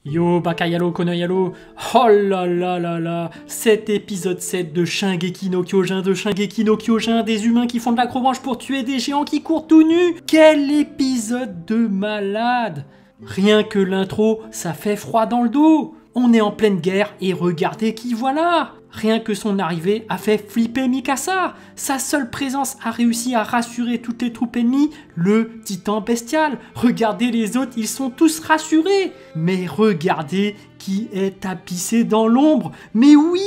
Yo Bakayalo Konoyalo, oh là là là là, cet épisode 7 de Shingeki no Kyojin, des humains qui font de l'acrobranche pour tuer des géants qui courent tout nus. Quel épisode de malade! Rien que l'intro, ça fait froid dans le dos. On est en pleine guerre et regardez qui voilà! Rien que son arrivée a fait flipper Mikasa. Sa seule présence a réussi à rassurer toutes les troupes ennemies, le titan bestial. Regardez les autres, ils sont tous rassurés. Mais regardez qui est tapissé dans l'ombre. Mais oui,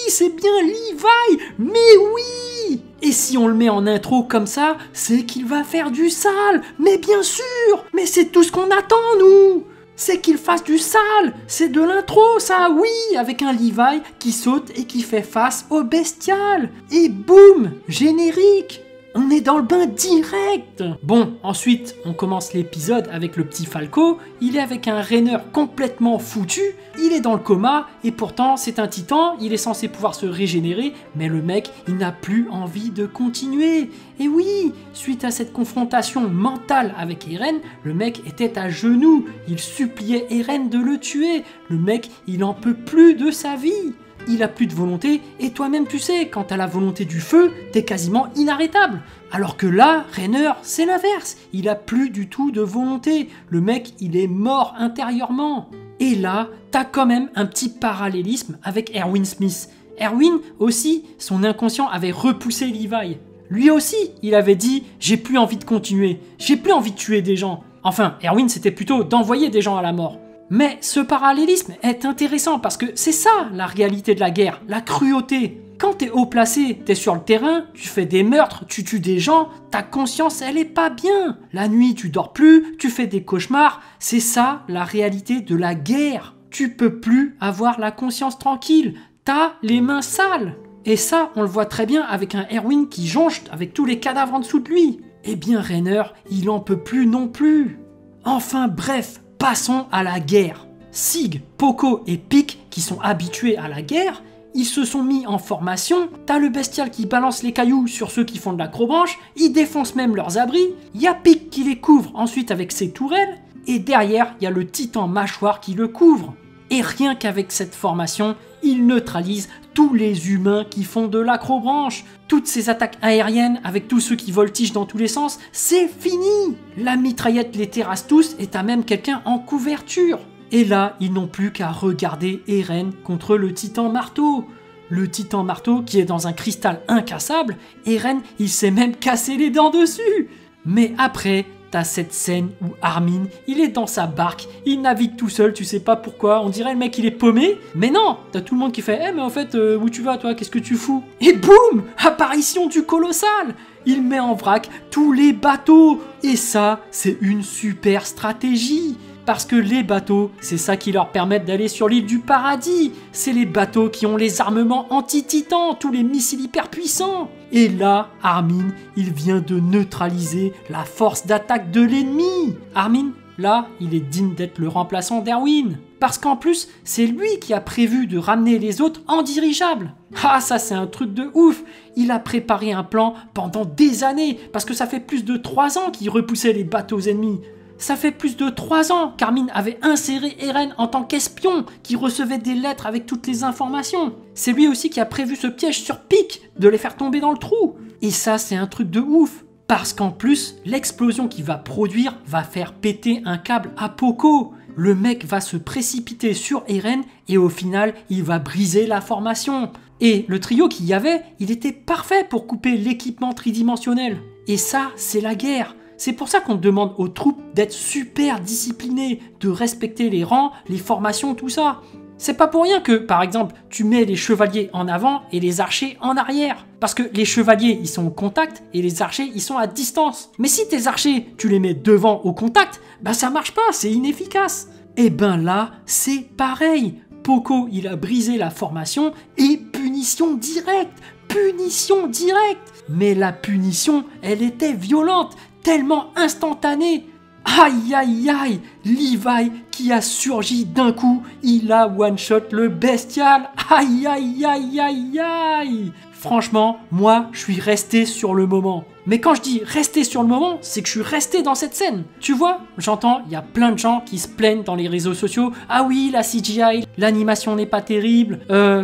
c'est bien Levi, mais oui. Et si on le met en intro comme ça, c'est qu'il va faire du sale. Mais bien sûr, mais c'est tout ce qu'on attend nous. C'est qu'il fasse du sale, c'est de l'intro ça, oui, avec un Levi qui saute et qui fait face au bestial. Et boum, générique, on est dans le bain direct. Bon, ensuite, on commence l'épisode avec le petit Falco, il est avec un Reiner complètement foutu, il est dans le coma, et pourtant c'est un titan, il est censé pouvoir se régénérer, mais le mec, il n'a plus envie de continuer. Et oui, suite à cette confrontation mentale avec Eren, le mec était à genoux, il suppliait Eren de le tuer, le mec, il en peut plus de sa vie. Il a plus de volonté, et toi-même tu sais, quand t'as la volonté du feu, t'es quasiment inarrêtable. Alors que là, Reiner, c'est l'inverse, il a plus du tout de volonté, le mec il est mort intérieurement. Et là, t'as quand même un petit parallélisme avec Erwin Smith. Erwin aussi, son inconscient avait repoussé Levi. Lui aussi, il avait dit « j'ai plus envie de continuer, j'ai plus envie de tuer des gens ». Enfin, Erwin c'était plutôt d'envoyer des gens à la mort. Mais ce parallélisme est intéressant parce que c'est ça la réalité de la guerre, la cruauté. Quand t'es haut placé, t'es sur le terrain, tu fais des meurtres, tu tues des gens, ta conscience elle est pas bien. La nuit tu dors plus, tu fais des cauchemars, c'est ça la réalité de la guerre. Tu peux plus avoir la conscience tranquille, t'as les mains sales. Et ça on le voit très bien avec un Erwin qui jonche avec tous les cadavres en dessous de lui. Eh bien Reiner, il en peut plus non plus. Enfin bref. Passons à la guerre. Sig, Poco et Pic, qui sont habitués à la guerre, ils se sont mis en formation. T'as le bestial qui balance les cailloux sur ceux qui font de l'acrobranche, ils défoncent même leurs abris. Il y a Pic qui les couvre ensuite avec ses tourelles, et derrière, il y a le titan mâchoire qui le couvre. Et rien qu'avec cette formation, il neutralise tous les humains qui font de l'acrobranche. Toutes ces attaques aériennes avec tous ceux qui voltigent dans tous les sens, c'est fini. La mitraillette les terrasse tous et t'as même quelqu'un en couverture. Et là, ils n'ont plus qu'à regarder Eren contre le titan marteau. Le titan marteau qui est dans un cristal incassable, Eren, il s'est même cassé les dents dessus. Mais après, t'as cette scène où Armin, il est dans sa barque, il navigue tout seul, tu sais pas pourquoi, on dirait le mec il est paumé, mais non, t'as tout le monde qui fait « Eh mais en fait, où tu vas toi, qu'est-ce que tu fous ?» Et boum, apparition du colossal. Il met en vrac tous les bateaux, et ça, c'est une super stratégie. Parce que les bateaux, c'est ça qui leur permet d'aller sur l'île du paradis. C'est les bateaux qui ont les armements anti-titans, tous les missiles hyper puissants. Et là, Armin, il vient de neutraliser la force d'attaque de l'ennemi. Armin, là, il est digne d'être le remplaçant d'Erwin. Parce qu'en plus, c'est lui qui a prévu de ramener les autres en dirigeable. Ah, ça c'est un truc de ouf. Il a préparé un plan pendant des années, parce que ça fait plus de 3 ans qu'il repoussait les bateaux ennemis. Ça fait plus de 3 ans qu'Armin avait inséré Eren en tant qu'espion qui recevait des lettres avec toutes les informations. C'est lui aussi qui a prévu ce piège sur Pic de les faire tomber dans le trou. Et ça, c'est un truc de ouf. Parce qu'en plus, l'explosion qu'il va produire va faire péter un câble à Poco. Le mec va se précipiter sur Eren et au final, il va briser la formation. Et le trio qu'il y avait, il était parfait pour couper l'équipement tridimensionnel. Et ça, c'est la guerre. C'est pour ça qu'on demande aux troupes d'être super disciplinées, de respecter les rangs, les formations, tout ça. C'est pas pour rien que, par exemple, tu mets les chevaliers en avant et les archers en arrière. Parce que les chevaliers, ils sont au contact et les archers, ils sont à distance. Mais si tes archers, tu les mets devant au contact, bah ça marche pas, c'est inefficace. Et ben là, c'est pareil. Poco, il a brisé la formation et punition directe. Punition directe. Mais la punition, elle était violente. Tellement instantané. Aïe aïe aïe, Levi qui a surgi d'un coup, il a one-shot le bestial. Aïe aïe aïe aïe aïe. Franchement, moi je suis resté sur le moment. Mais quand je dis rester sur le moment, c'est que je suis resté dans cette scène. Tu vois, j'entends, il y a plein de gens qui se plaignent dans les réseaux sociaux. Ah oui, la CGI, l'animation n'est pas terrible.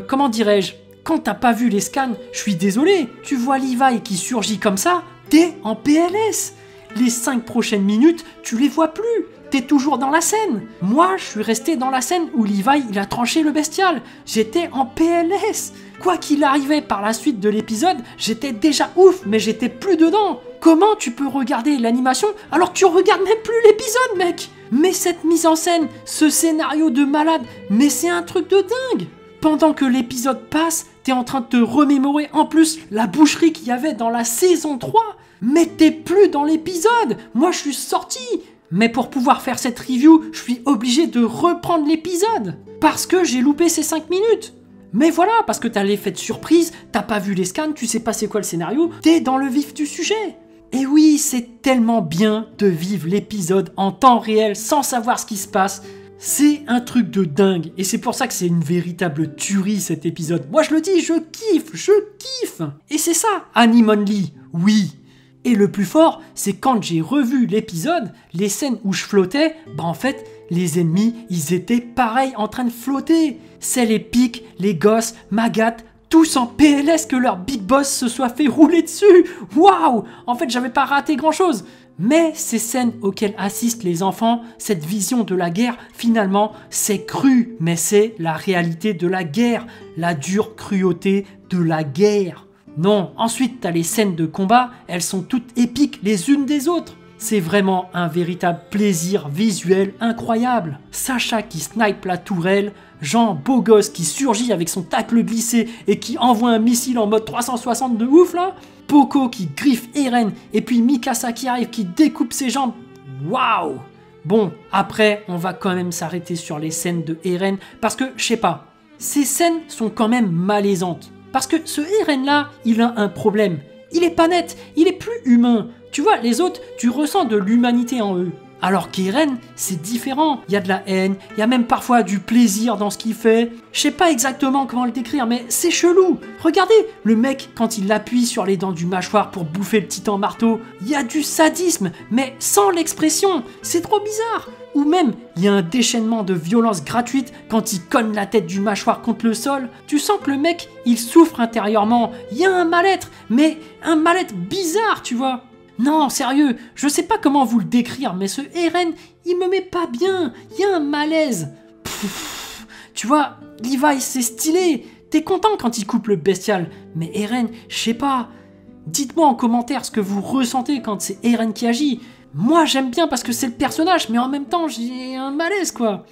Comment dirais-je? Quand t'as pas vu les scans, je suis désolé. Tu vois Levi qui surgit comme ça, t'es en PLS. Les 5 prochaines minutes, tu les vois plus. T'es toujours dans la scène. Moi, je suis resté dans la scène où Levi, il a tranché le bestial. J'étais en PLS. Quoi qu'il arrivait par la suite de l'épisode, j'étais déjà ouf, mais j'étais plus dedans. Comment tu peux regarder l'animation alors que tu regardes même plus l'épisode, mec? Mais cette mise en scène, ce scénario de malade, mais c'est un truc de dingue. Pendant que l'épisode passe, t'es en train de te remémorer en plus la boucherie qu'il y avait dans la saison 3. Mais t'es plus dans l'épisode. Moi, je suis sorti. Mais pour pouvoir faire cette review, je suis obligé de reprendre l'épisode. Parce que j'ai loupé ces 5 minutes. Mais voilà, parce que t'as l'effet de surprise, t'as pas vu les scans, tu sais pas c'est quoi le scénario, t'es dans le vif du sujet. Et oui, c'est tellement bien de vivre l'épisode en temps réel sans savoir ce qui se passe. C'est un truc de dingue. Et c'est pour ça que c'est une véritable tuerie cet épisode. Moi je le dis, je kiffe. Et c'est ça, Anime Only, oui. Et le plus fort, c'est quand j'ai revu l'épisode, les scènes où je flottais, en fait, les ennemis, ils étaient pareil en train de flotter. C'est les pics, les gosses, Magat, tous en PLS que leur big boss se soit fait rouler dessus. Waouh! En fait, j'avais pas raté grand-chose. Mais ces scènes auxquelles assistent les enfants, cette vision de la guerre, finalement, c'est cru. Mais c'est la réalité de la guerre, la dure cruauté de la guerre. Non, ensuite t'as les scènes de combat, elles sont toutes épiques les unes des autres. C'est vraiment un véritable plaisir visuel incroyable. Sacha qui snipe la tourelle, Jean beau gosse qui surgit avec son tacle glissé et qui envoie un missile en mode 360 de ouf là. Poco qui griffe Eren et puis Mikasa qui arrive qui découpe ses jambes. Waouh! Bon, après on va quand même s'arrêter sur les scènes de Eren parce que, je sais pas, ces scènes sont quand même malaisantes. Parce que ce Eren là, il a un problème. Il est pas net, il est plus humain. Tu vois, les autres, tu ressens de l'humanité en eux. Alors qu'Eren, c'est différent. Il y a de la haine, il y a même parfois du plaisir dans ce qu'il fait. Je sais pas exactement comment le décrire, mais c'est chelou. Regardez, le mec, quand il appuie sur les dents du mâchoire pour bouffer le titan marteau, il y a du sadisme, mais sans l'expression. C'est trop bizarre. Ou même, il y a un déchaînement de violence gratuite quand il cogne la tête du mâchoire contre le sol. Tu sens que le mec, il souffre intérieurement. Il y a un mal-être, mais un mal-être bizarre, tu vois. Non, sérieux, je sais pas comment vous le décrire, mais ce Eren, il me met pas bien. Il y a un malaise. Tu vois, Levi, c'est stylé. T'es content quand il coupe le bestial. Mais Eren, je sais pas. Dites-moi en commentaire ce que vous ressentez quand c'est Eren qui agit. Moi, j'aime bien parce que c'est le personnage, mais en même temps, j'ai un malaise, quoi.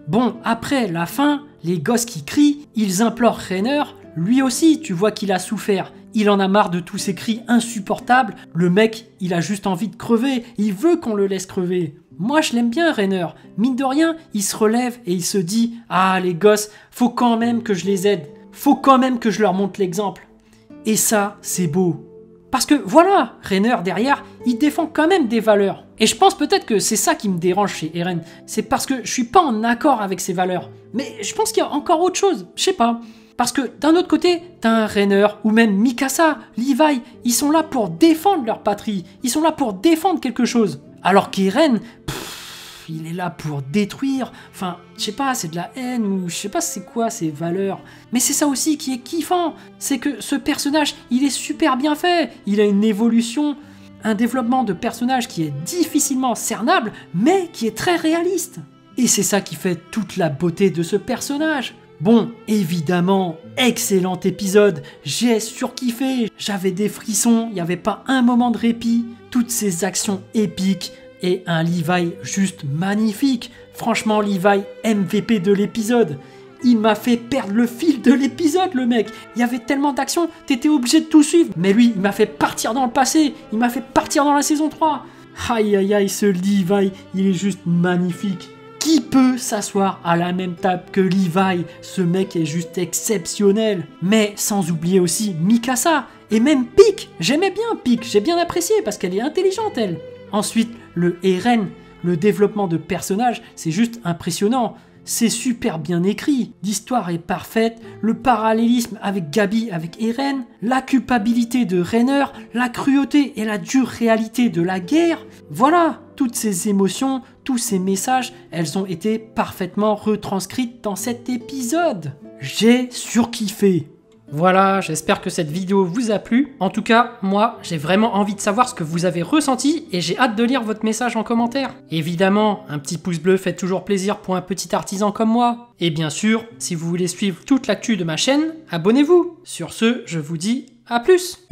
Bon, après la fin, les gosses qui crient, ils implorent Reiner. Lui aussi, tu vois qu'il a souffert. Il en a marre de tous ces cris insupportables. Le mec, il a juste envie de crever. Il veut qu'on le laisse crever. Moi, je l'aime bien, Reiner. Mine de rien, il se relève et il se dit « Ah, les gosses, faut quand même que je les aide. Faut quand même que je leur montre l'exemple. » Et ça, c'est beau. Parce que voilà, Reiner derrière, il défend quand même des valeurs. Et je pense peut-être que c'est ça qui me dérange chez Eren. C'est parce que je suis pas en accord avec ses valeurs. Mais je pense qu'il y a encore autre chose, je sais pas. Parce que d'un autre côté, t'as un Reiner ou même Mikasa, Levi, ils sont là pour défendre leur patrie. Ils sont là pour défendre quelque chose. Alors qu'Eren, il est là pour détruire. Enfin, je sais pas, c'est de la haine ou je sais pas c'est quoi ses valeurs. Mais c'est ça aussi qui est kiffant. C'est que ce personnage, il est super bien fait. Il a une évolution, un développement de personnage qui est difficilement cernable, mais qui est très réaliste. Et c'est ça qui fait toute la beauté de ce personnage. Bon, évidemment, excellent épisode, j'ai surkiffé, j'avais des frissons, il n'y avait pas un moment de répit, toutes ces actions épiques et un Levi juste magnifique. Franchement, Levi, MVP de l'épisode. Il m'a fait perdre le fil de l'épisode, le mec. Il y avait tellement d'actions, t'étais obligé de tout suivre. Mais lui, il m'a fait partir dans le passé, il m'a fait partir dans la saison 3. Aïe aïe aïe, ce Levi, il est juste magnifique. Qui peut s'asseoir à la même table que Levi? Ce mec est juste exceptionnel. Mais sans oublier aussi Mikasa. Et même Pieck. J'aimais bien Pieck. J'ai bien apprécié parce qu'elle est intelligente, elle. Ensuite, le Eren. Le développement de personnage, c'est juste impressionnant. c'est super bien écrit, l'histoire est parfaite, le parallélisme avec Gabi, avec Eren, la culpabilité de Rainer, la cruauté et la dure réalité de la guerre. Voilà, toutes ces émotions, tous ces messages, elles ont été parfaitement retranscrites dans cet épisode. J'ai surkiffé. Voilà, j'espère que cette vidéo vous a plu. En tout cas, moi, j'ai vraiment envie de savoir ce que vous avez ressenti et j'ai hâte de lire votre message en commentaire. Évidemment, un petit pouce bleu fait toujours plaisir pour un petit artisan comme moi. Et bien sûr, si vous voulez suivre toute l'actu de ma chaîne, abonnez-vous. Sur ce, je vous dis à plus.